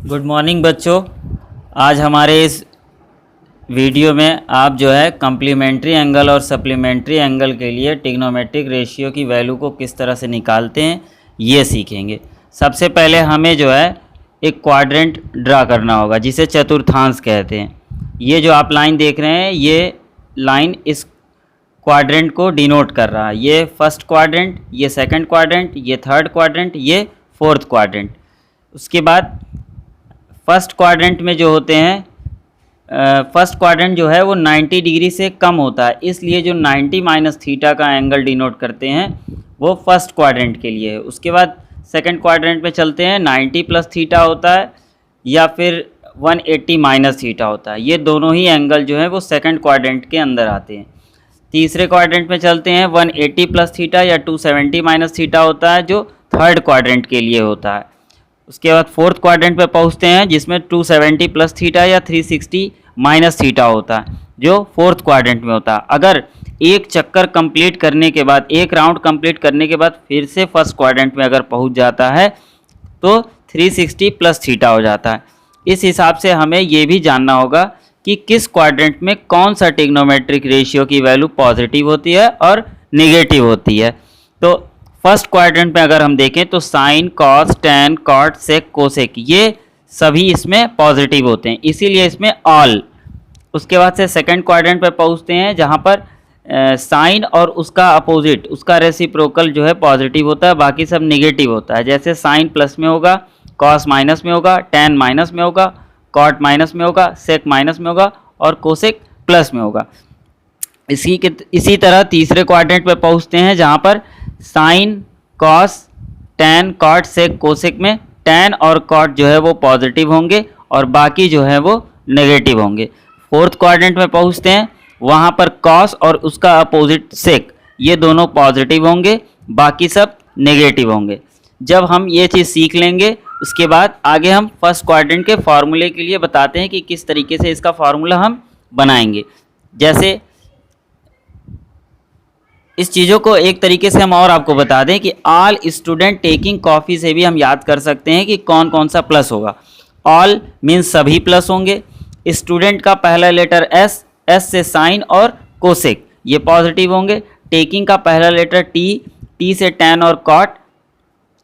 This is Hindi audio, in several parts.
गुड मॉर्निंग बच्चों। आज हमारे इस वीडियो में आप जो है कम्प्लीमेंट्री एंगल और सप्लीमेंट्री एंगल के लिए ट्रिग्नोमेट्रिक रेशियो की वैल्यू को किस तरह से निकालते हैं ये सीखेंगे। सबसे पहले हमें जो है एक क्वाड्रेंट ड्रा करना होगा जिसे चतुर्थांश कहते हैं। ये जो आप लाइन देख रहे हैं ये लाइन इस क्वाड्रेंट को डिनोट कर रहा है। ये फर्स्ट क्वाड्रेंट, ये सेकंड क्वाड्रेंट, ये थर्ड क्वाड्रेंट, ये फोर्थ क्वाड्रेंट। उसके बाद फर्स्ट क्वाड्रेंट में जो होते हैं फर्स्ट क्वाड्रेंट जो है वो 90 डिग्री से कम होता है, इसलिए जो 90 माइनस थीटा का एंगल डिनोट करते हैं वो फर्स्ट क्वाड्रेंट के लिए है। उसके बाद सेकंड क्वाड्रेंट में चलते हैं, 90 प्लस थीटा होता है या फिर 180 माइनस थीटा होता है। ये दोनों ही एंगल जो है वो सेकंड क्वाड्रेंट के अंदर आते हैं। तीसरे क्वाड्रेंट में चलते हैं, 180 प्लस थीटा या 270 माइनस थीटा होता है जो थर्ड क्वाड्रेंट के लिए होता है। उसके बाद फोर्थ क्वाड्रेंट पे पहुंचते हैं जिसमें 270 प्लस थीटा या 360 माइनस थीटा होता है जो फोर्थ क्वाड्रेंट में होता है। अगर एक चक्कर कंप्लीट करने के बाद, एक राउंड कंप्लीट करने के बाद फिर से फर्स्ट क्वाड्रेंट में अगर पहुंच जाता है तो 360 प्लस थीटा हो जाता है। इस हिसाब से हमें ये भी जानना होगा कि किस क्वाड्रेंट में कौन सा ट्रिग्नोमेट्रिक रेशियो की वैल्यू पॉजिटिव होती है और निगेटिव होती है। तो फर्स्ट क्वाड्रेंट में अगर हम देखें तो साइन, कॉस, टैन, कॉट, सेक, कोसेक ये सभी इसमें पॉजिटिव होते हैं, इसीलिए इसमें ऑल। उसके बाद से सेकंड क्वाड्रेंट पे पहुंचते हैं जहां पर साइन और उसका अपोजिट, उसका रेसिप्रोकल जो है पॉजिटिव होता है, बाकी सब निगेटिव होता है। जैसे साइन प्लस में होगा, कॉस माइनस में होगा, टैन माइनस में होगा, कॉट माइनस में होगा, सेक माइनस में होगा और कोसेक प्लस में होगा। इसी तरह तीसरे क्वाड्रेंट पे पहुंचते हैं जहां पर साइन, कॉस, टैन, कॉट, सेक, कोसेक में टैन और कॉट जो है वो पॉजिटिव होंगे और बाकी जो है वो नेगेटिव होंगे। फोर्थ क्वाड्रेंट में पहुंचते हैं, वहां पर कॉस और उसका अपोजिट सेक ये दोनों पॉजिटिव होंगे, बाकी सब नेगेटिव होंगे। जब हम ये चीज़ सीख लेंगे उसके बाद आगे हम फर्स्ट क्वाड्रेंट के फार्मूले के लिए बताते हैं कि किस तरीके से इसका फार्मूला हम बनाएंगे। जैसे इस चीज़ों को एक तरीके से हम और आपको बता दें कि ऑल स्टूडेंट टेकिंग कॉफ़ी से भी हम याद कर सकते हैं कि कौन कौन सा प्लस होगा। ऑल मीन्स सभी प्लस होंगे। स्टूडेंट का पहला लेटर एस, एस से साइन और कोसेक ये पॉजिटिव होंगे। टेकिंग का पहला लेटर टी, टी से टैन और कॉट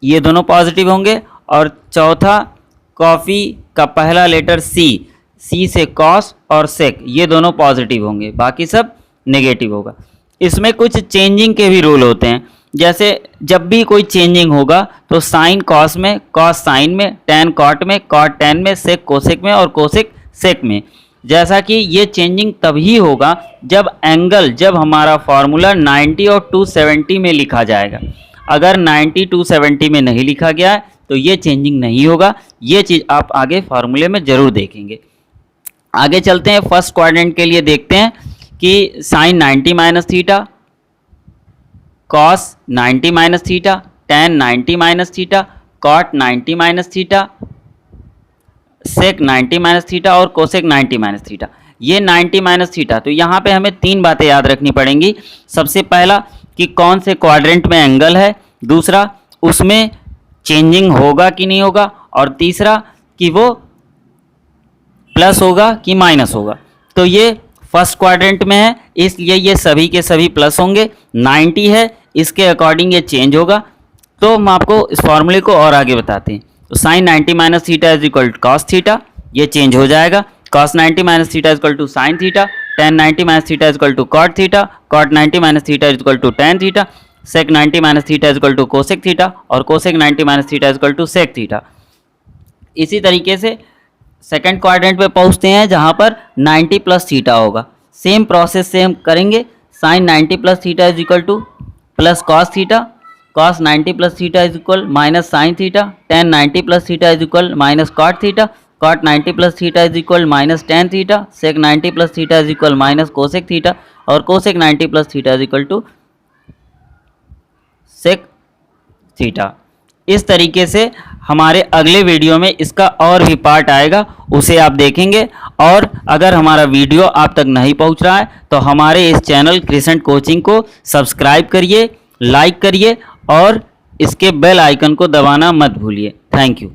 ये दोनों पॉजिटिव होंगे। और चौथा कॉफ़ी का पहला लेटर सी, सी से कॉस और सेक ये दोनों पॉजिटिव होंगे, बाकी सब नेगेटिव होगा। इसमें कुछ चेंजिंग के भी रूल होते हैं। जैसे जब भी कोई चेंजिंग होगा तो साइन कॉस में, कॉस साइन में, टैन कॉट में, कॉट टैन में, सेक कोसेक में और कोसेक सेक में। जैसा कि ये चेंजिंग तभी होगा जब एंगल, जब हमारा फॉर्मूला 90 और 270 में लिखा जाएगा। अगर 90 270 में नहीं लिखा गया है तो ये चेंजिंग नहीं होगा। ये चीज़ आप आगे फार्मूले में ज़रूर देखेंगे। आगे चलते हैं, फर्स्ट क्वाड्रेंट के लिए देखते हैं कि sine 90 minus theta, cos 90 minus theta, tan 90 minus theta, cot 90 minus theta, sec 90 minus theta और कोसेक 90 माइनस थीटा। ये 90 माइनस थीटा, तो यहाँ पे हमें तीन बातें याद रखनी पड़ेंगी। सबसे पहला कि कौन से क्वाड्रेंट में एंगल है, दूसरा उसमें चेंजिंग होगा कि नहीं होगा, और तीसरा कि वो प्लस होगा कि माइनस होगा। तो ये फर्स्ट क्वाड्रेंट में है इसलिए ये सभी के सभी प्लस होंगे। 90 है इसके अकॉर्डिंग ये चेंज होगा। तो हम आपको इस फॉर्मूले को और आगे बताते हैं। तो sine 90 minus theta is equal to cos theta, ये चेंज हो जाएगा। Cos 90 minus theta is equal to sine theta, tan 90 minus theta is equal to cot theta, cot 90 minus theta is equal to tan theta, sec 90 minus theta is equal to cosec theta और cosec 90 minus theta is equal to sec theta. इसी तरीके से सेकंड क्वाड्रेंट पे पहुंचते हैं जहां पर 90 प्लस थीटा होगा। सेम प्रोसेस से हम करेंगे। Sine 90 plus theta is equal to plus cos theta, cos 90 plus theta is equal minus sine theta, tan 90 plus theta is equal minus cot theta, cot 90 plus theta is equal minus tan theta, sec 90 plus theta is equal minus cosec theta और cosec 90 plus theta is equal to sec theta. इस तरीके से हमारे अगले वीडियो में इसका और भी पार्ट आएगा, उसे आप देखेंगे। और अगर हमारा वीडियो आप तक नहीं पहुंच रहा है तो हमारे इस चैनल क्रिसेंट कोचिंग को सब्सक्राइब करिए, लाइक करिए और इसके बेल आइकन को दबाना मत भूलिए। Thank you.